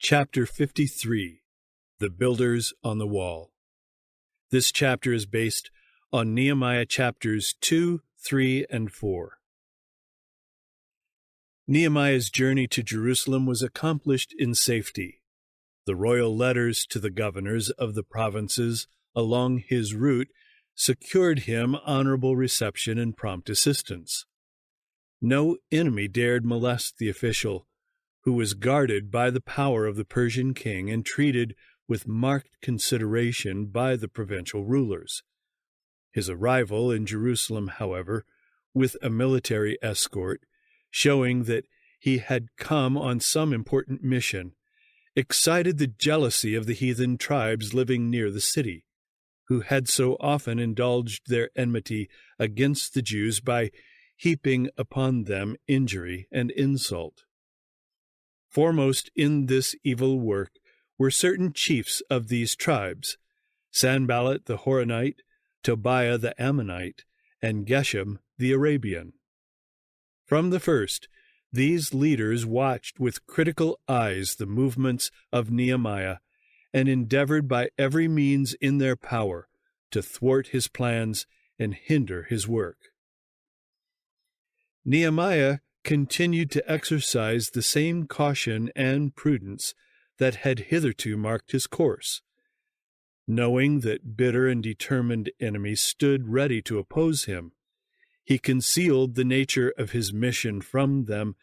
Chapter 53, The Builders on the Wall. This chapter is based on Nehemiah chapters 2, 3, and 4. Nehemiah's journey to Jerusalem was accomplished in safety. The royal letters to the governors of the provinces along his route secured him honorable reception and prompt assistance. No enemy dared molest the official, who was guarded by the power of the Persian king and treated with marked consideration by the provincial rulers. His arrival in Jerusalem, however, with a military escort, showing that he had come on some important mission, excited the jealousy of the heathen tribes living near the city, who had so often indulged their enmity against the Jews by heaping upon them injury and insult. Foremost in this evil work were certain chiefs of these tribes, Sanballat the Horonite, Tobiah the Ammonite, and Geshem the Arabian. From the first, these leaders watched with critical eyes the movements of Nehemiah and endeavored by every means in their power to thwart his plans and hinder his work. Nehemiah continued to exercise the same caution and prudence that had hitherto marked his course. Knowing that bitter and determined enemies stood ready to oppose him, he concealed the nature of his mission from them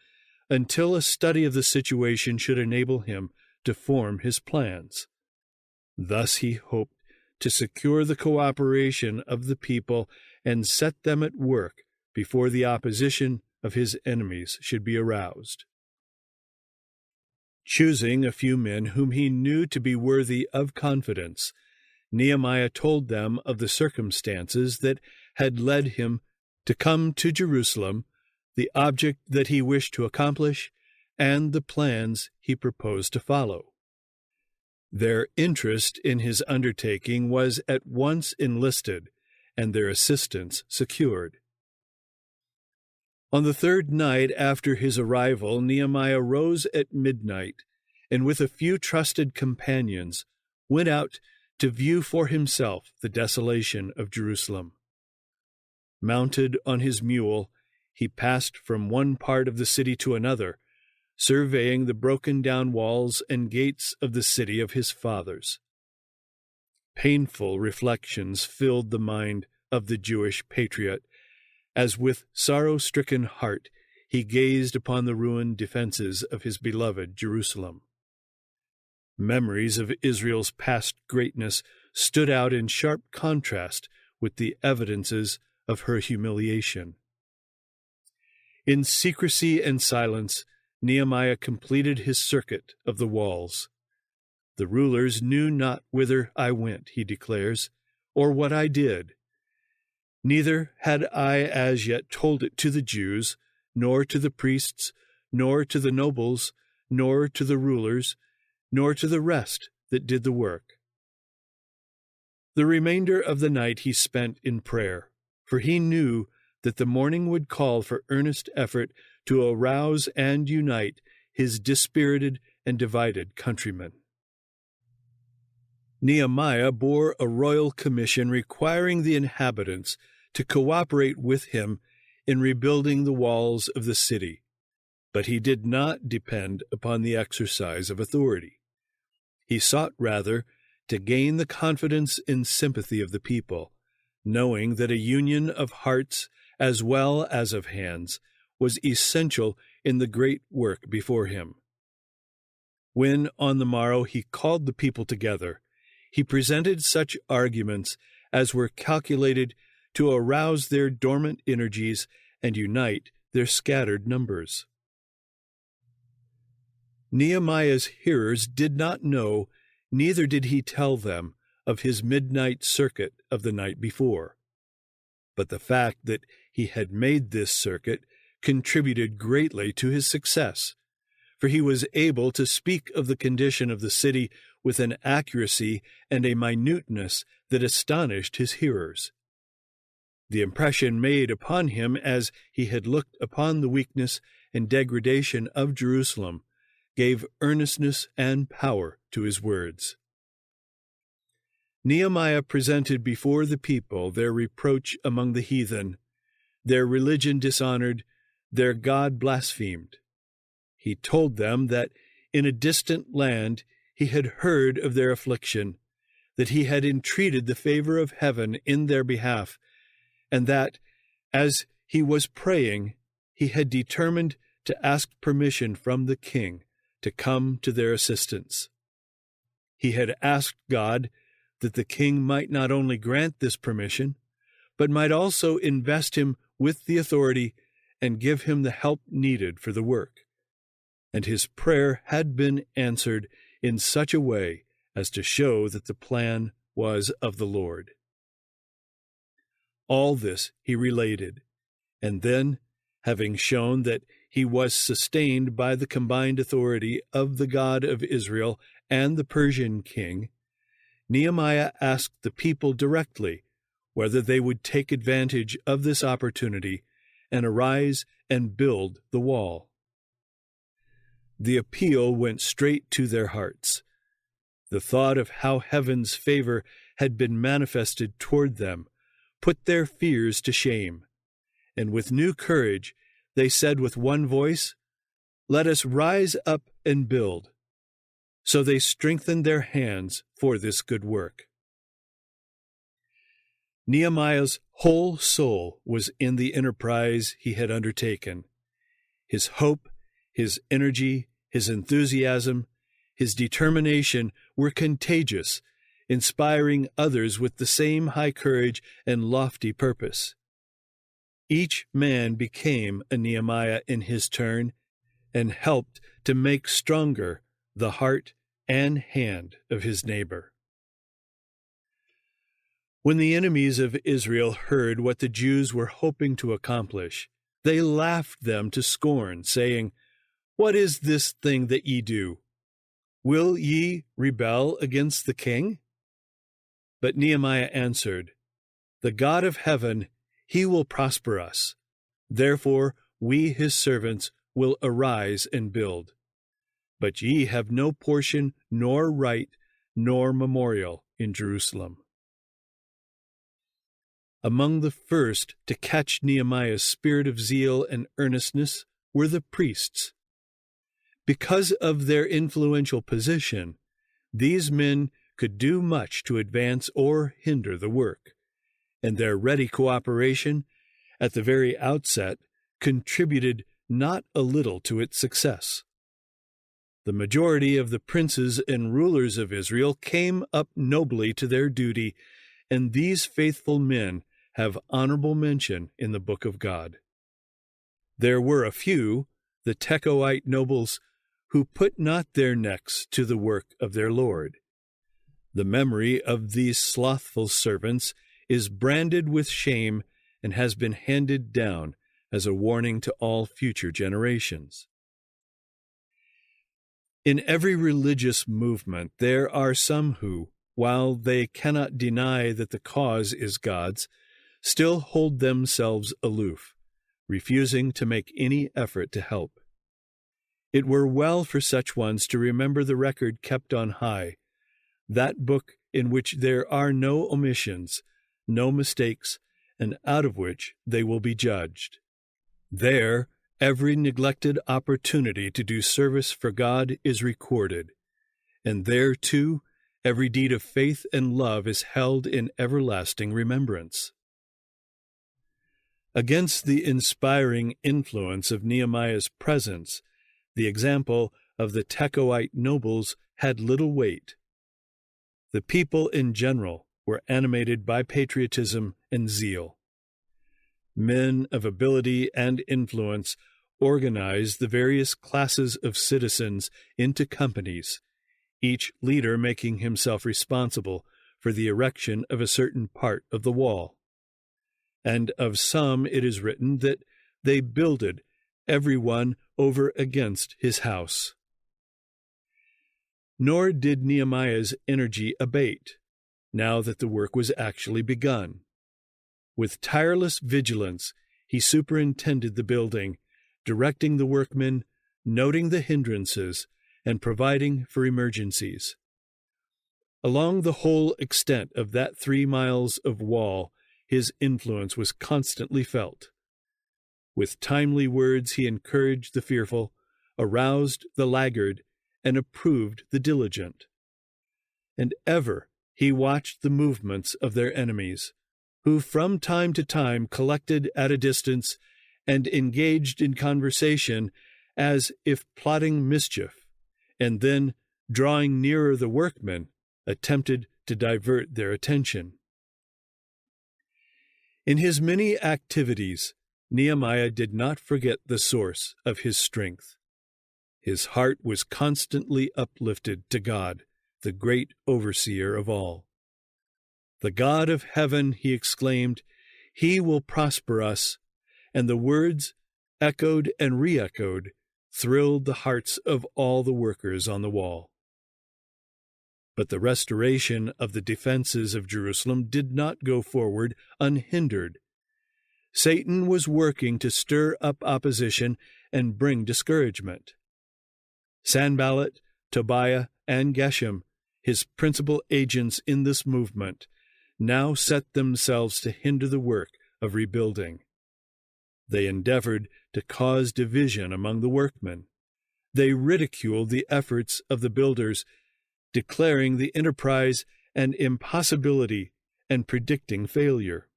until a study of the situation should enable him to form his plans. Thus he hoped to secure the cooperation of the people and set them at work before the opposition of his enemies should be aroused. Choosing a few men whom he knew to be worthy of confidence, Nehemiah told them of the circumstances that had led him to come to Jerusalem, the object that he wished to accomplish, and the plans he proposed to follow. Their interest in his undertaking was at once enlisted, and their assistance secured. On the third night after his arrival, Nehemiah rose at midnight, and with a few trusted companions went out to view for himself the desolation of Jerusalem. Mounted on his mule, he passed from one part of the city to another, surveying the broken-down walls and gates of the city of his fathers. Painful reflections filled the mind of the Jewish patriot, as with sorrow-stricken heart he gazed upon the ruined defenses of his beloved Jerusalem. Memories of Israel's past greatness stood out in sharp contrast with the evidences of her humiliation. In secrecy and silence, Nehemiah completed his circuit of the walls. "The rulers knew not whither I went," he declares, "or what I did. Neither had I as yet told it to the Jews, nor to the priests, nor to the nobles, nor to the rulers, nor to the rest that did the work." The remainder of the night he spent in prayer, for he knew that the morning would call for earnest effort to arouse and unite his dispirited and divided countrymen. Nehemiah bore a royal commission requiring the inhabitants to cooperate with him in rebuilding the walls of the city, but he did not depend upon the exercise of authority. He sought rather to gain the confidence and sympathy of the people, knowing that a union of hearts as well as of hands was essential in the great work before him. When on the morrow he called the people together, he presented such arguments as were calculated to arouse their dormant energies and unite their scattered numbers. Nehemiah's hearers did not know, neither did he tell them, of his midnight circuit of the night before. But the fact that he had made this circuit contributed greatly to his success, for he was able to speak of the condition of the city with an accuracy and a minuteness that astonished his hearers. The impression made upon him as he had looked upon the weakness and degradation of Jerusalem gave earnestness and power to his words. Nehemiah presented before the people their reproach among the heathen, their religion dishonored, their God blasphemed. He told them that in a distant land he had heard of their affliction, that he had entreated the favor of heaven in their behalf, and that, as he was praying, he had determined to ask permission from the king to come to their assistance. He had asked God that the king might not only grant this permission, but might also invest him with the authority and give him the help needed for the work. And his prayer had been answered in such a way as to show that the plan was of the Lord. All this he related, and then, having shown that he was sustained by the combined authority of the God of Israel and the Persian king, Nehemiah asked the people directly whether they would take advantage of this opportunity and arise and build the wall. The appeal went straight to their hearts. The thought of how heaven's favor had been manifested toward them put their fears to shame, and with new courage they said with one voice, "Let us rise up and build." So they strengthened their hands for this good work. Nehemiah's whole soul was in the enterprise he had undertaken. His hope, his energy, his enthusiasm, his determination were contagious, inspiring others with the same high courage and lofty purpose. Each man became a Nehemiah in his turn and helped to make stronger the heart and hand of his neighbor. When the enemies of Israel heard what the Jews were hoping to accomplish, they laughed them to scorn, saying, "What is this thing that ye do? Will ye rebel against the king?" But Nehemiah answered, "The God of heaven, he will prosper us. Therefore we his servants will arise and build. But ye have no portion, nor right, nor memorial in Jerusalem." Among the first to catch Nehemiah's spirit of zeal and earnestness were the priests. Because of their influential position, these men could do much to advance or hinder the work, and their ready cooperation at the very outset contributed not a little to its success. The majority of the princes and rulers of Israel came up nobly to their duty, and these faithful men have honorable mention in the book of God. There were a few, the Tekoite nobles, who put not their necks to the work of their Lord. The memory of these slothful servants is branded with shame and has been handed down as a warning to all future generations. In every religious movement, there are some who, while they cannot deny that the cause is God's, still hold themselves aloof, refusing to make any effort to help. It were well for such ones to remember the record kept on high, that book in which there are no omissions, no mistakes, and out of which they will be judged. There, every neglected opportunity to do service for God is recorded, and there, too, every deed of faith and love is held in everlasting remembrance. Against the inspiring influence of Nehemiah's presence, the example of the Tekoite nobles had little weight. The people in general were animated by patriotism and zeal. Men of ability and influence organized the various classes of citizens into companies, each leader making himself responsible for the erection of a certain part of the wall. And of some it is written that they builded, every one over against his house. Nor did Nehemiah's energy abate, now that the work was actually begun. With tireless vigilance, he superintended the building, directing the workmen, noting the hindrances, and providing for emergencies. Along the whole extent of that 3 miles of wall, his influence was constantly felt. With timely words he encouraged the fearful, aroused the laggard, and approved the diligent. And ever he watched the movements of their enemies, who from time to time collected at a distance and engaged in conversation as if plotting mischief, and then, drawing nearer the workmen, attempted to divert their attention. In his many activities, Nehemiah did not forget the source of his strength. His heart was constantly uplifted to God, the great overseer of all. "The God of heaven," he exclaimed, "he will prosper us," and the words, echoed and re-echoed, thrilled the hearts of all the workers on the wall. But the restoration of the defenses of Jerusalem did not go forward unhindered. Satan was working to stir up opposition and bring discouragement. Sanballat, Tobiah, and Geshem, his principal agents in this movement, now set themselves to hinder the work of rebuilding. They endeavored to cause division among the workmen. They ridiculed the efforts of the builders, declaring the enterprise an impossibility and predicting failure.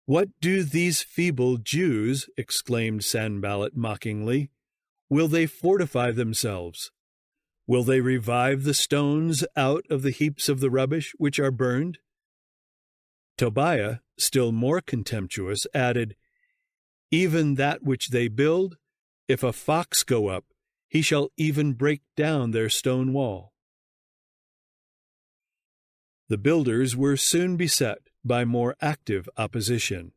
"What do these feeble Jews?" exclaimed Sanballat mockingly. "Will they fortify themselves? Will they revive the stones out of the heaps of the rubbish which are burned?" Tobiah, still more contemptuous, added, "Even that which they build, if a fox go up, he shall even break down their stone wall." The builders were soon beset by more active opposition.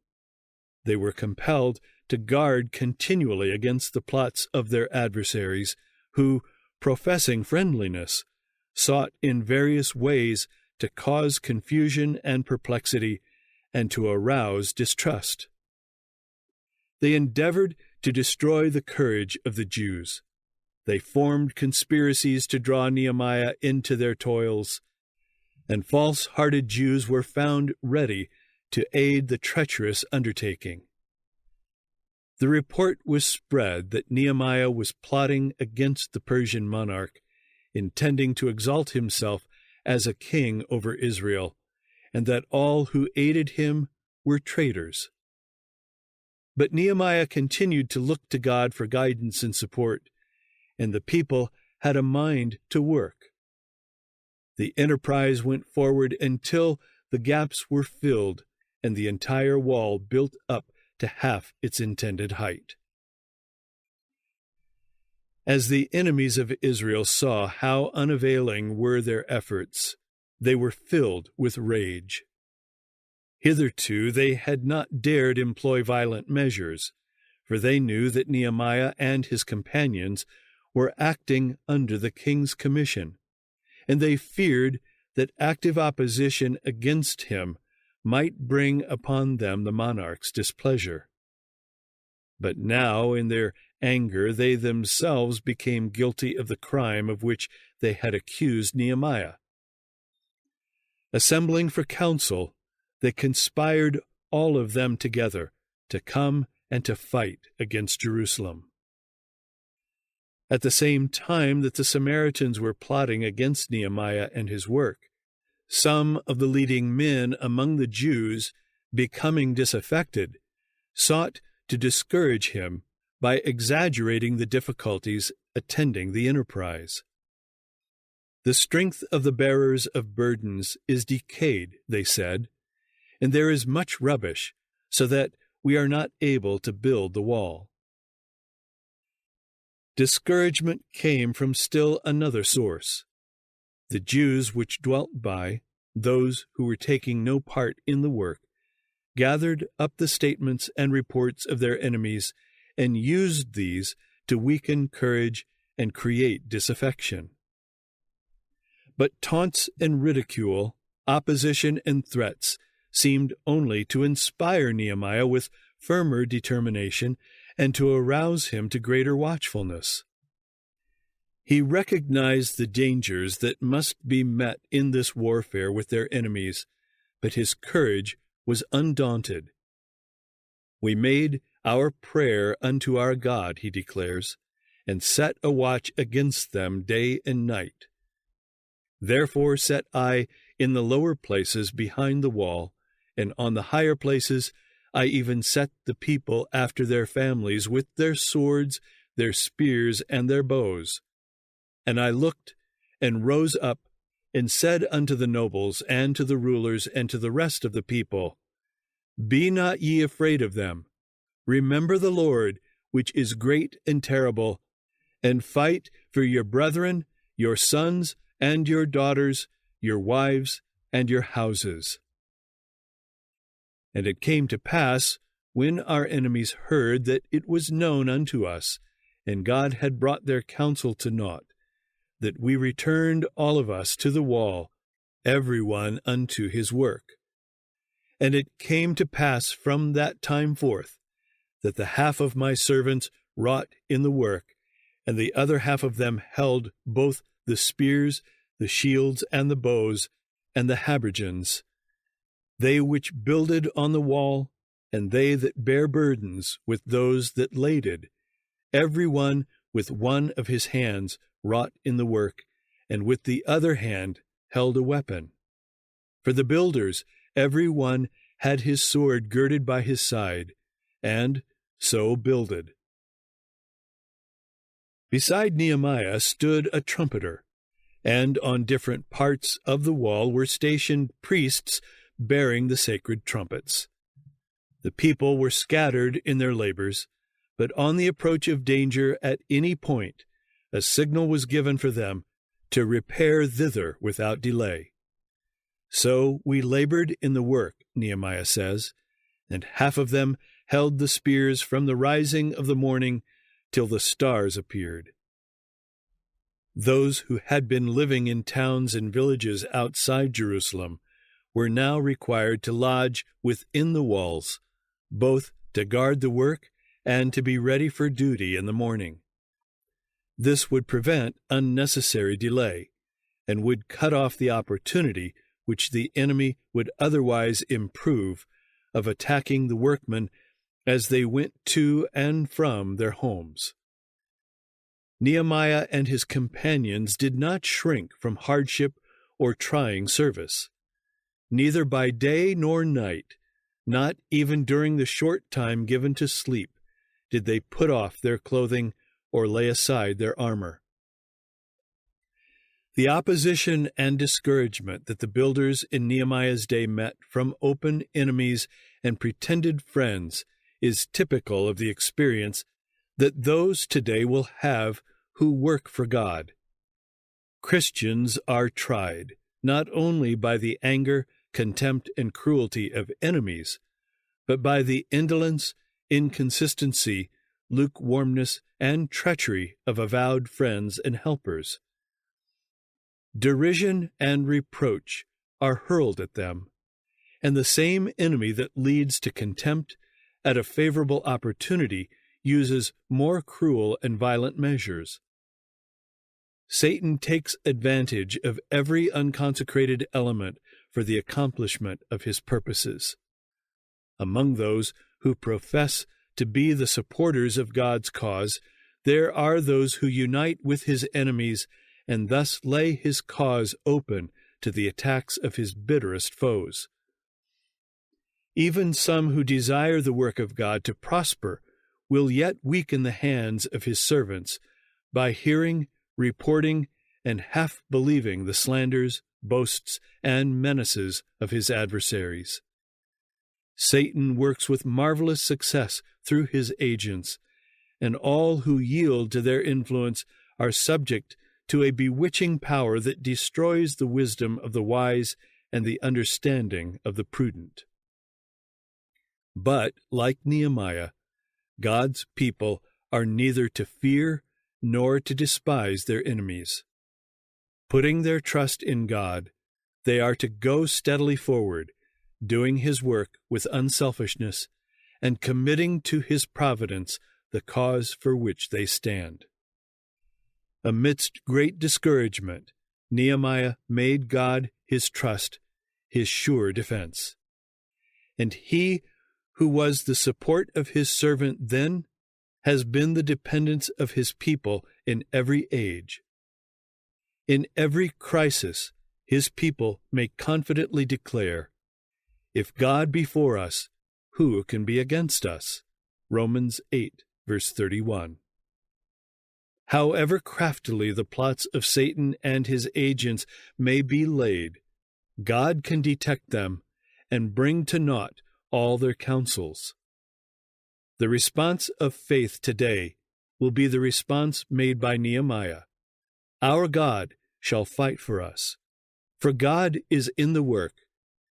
They were compelled to guard continually against the plots of their adversaries, who, professing friendliness, sought in various ways to cause confusion and perplexity and to arouse distrust. They endeavored to destroy the courage of the Jews. They formed conspiracies to draw Nehemiah into their toils, and false-hearted Jews were found ready to aid the treacherous undertaking. The report was spread that Nehemiah was plotting against the Persian monarch, intending to exalt himself as a king over Israel, and that all who aided him were traitors. But Nehemiah continued to look to God for guidance and support, and the people had a mind to work. The enterprise went forward until the gaps were filled and the entire wall built up to half its intended height. As the enemies of Israel saw how unavailing were their efforts, they were filled with rage. Hitherto they had not dared employ violent measures, for they knew that Nehemiah and his companions were acting under the king's commission, and they feared that active opposition against him might bring upon them the monarch's displeasure. But now, in their anger, they themselves became guilty of the crime of which they had accused Nehemiah. Assembling for council, they conspired all of them together to come and to fight against Jerusalem. At the same time that the Samaritans were plotting against Nehemiah and his work, some of the leading men among the Jews, becoming disaffected, sought to discourage him by exaggerating the difficulties attending the enterprise. The strength of the bearers of burdens is decayed, they said, and there is much rubbish, so that we are not able to build the wall. Discouragement came from still another source. The Jews which dwelt by, those who were taking no part in the work, gathered up the statements and reports of their enemies and used these to weaken courage and create disaffection. But taunts and ridicule, opposition and threats seemed only to inspire Nehemiah with firmer determination and to arouse him to greater watchfulness. He recognized the dangers that must be met in this warfare with their enemies, but his courage was undaunted. "We made our prayer unto our God," he declares, "and set a watch against them day and night. Therefore set I in the lower places behind the wall, and on the higher places I even set the people after their families with their swords, their spears, and their bows. And I looked and rose up and said unto the nobles and to the rulers and to the rest of the people, Be not ye afraid of them. Remember the Lord, which is great and terrible, and fight for your brethren, your sons and your daughters, your wives and your houses." And it came to pass, when our enemies heard that it was known unto us, and God had brought their counsel to naught, that we returned all of us to the wall, every one unto his work. And it came to pass from that time forth, that the half of my servants wrought in the work, and the other half of them held both the spears, the shields, and the bows, and the habergeons, they which builded on the wall, and they that bare burdens with those that laded, every one with one of his hands wrought in the work, and with the other hand held a weapon. For the builders, every one had his sword girded by his side, and so builded. Beside Nehemiah stood a trumpeter, and on different parts of the wall were stationed priests bearing the sacred trumpets. The people were scattered in their labors, but on the approach of danger at any point, a signal was given for them to repair thither without delay. So we labored in the work, Nehemiah says, and half of them held the spears from the rising of the morning till the stars appeared. Those who had been living in towns and villages outside Jerusalem were now required to lodge within the walls, both to guard the work and to be ready for duty in the morning. This would prevent unnecessary delay, and would cut off the opportunity which the enemy would otherwise improve of attacking the workmen as they went to and from their homes. Nehemiah and his companions did not shrink from hardship or trying service. Neither by day nor night, not even during the short time given to sleep, did they put off their clothing or lay aside their armor. The opposition and discouragement that the builders in Nehemiah's day met from open enemies and pretended friends is typical of the experience that those today will have who work for God. Christians are tried not only by the anger, contempt, and cruelty of enemies, but by the indolence, inconsistency, lukewarmness, and treachery of avowed friends and helpers. Derision and reproach are hurled at them, and the same enemy that leads to contempt at a favorable opportunity uses more cruel and violent measures. Satan takes advantage of every unconsecrated element for the accomplishment of his purposes. Among those who profess to be the supporters of God's cause, there are those who unite with his enemies and thus lay his cause open to the attacks of his bitterest foes. Even some who desire the work of God to prosper will yet weaken the hands of his servants by hearing, reporting, and half believing the slanders, boasts, and menaces of his adversaries. Satan works with marvelous success through his agents, and all who yield to their influence are subject to a bewitching power that destroys the wisdom of the wise and the understanding of the prudent. But, like Nehemiah, God's people are neither to fear nor to despise their enemies. Putting their trust in God, they are to go steadily forward, doing his work with unselfishness, and committing to his providence the cause for which they stand. Amidst great discouragement, Nehemiah made God his trust, his sure defense. And he who was the support of his servant then has been the dependence of his people in every age. In every crisis, his people may confidently declare, "If God be for us, who can be against us?" Romans 8, verse 31. However craftily the plots of Satan and his agents may be laid, God can detect them and bring to naught all their counsels. The response of faith today will be the response made by Nehemiah. Our God shall fight for us, for God is in the work,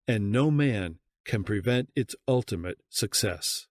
and no man can prevent its ultimate success.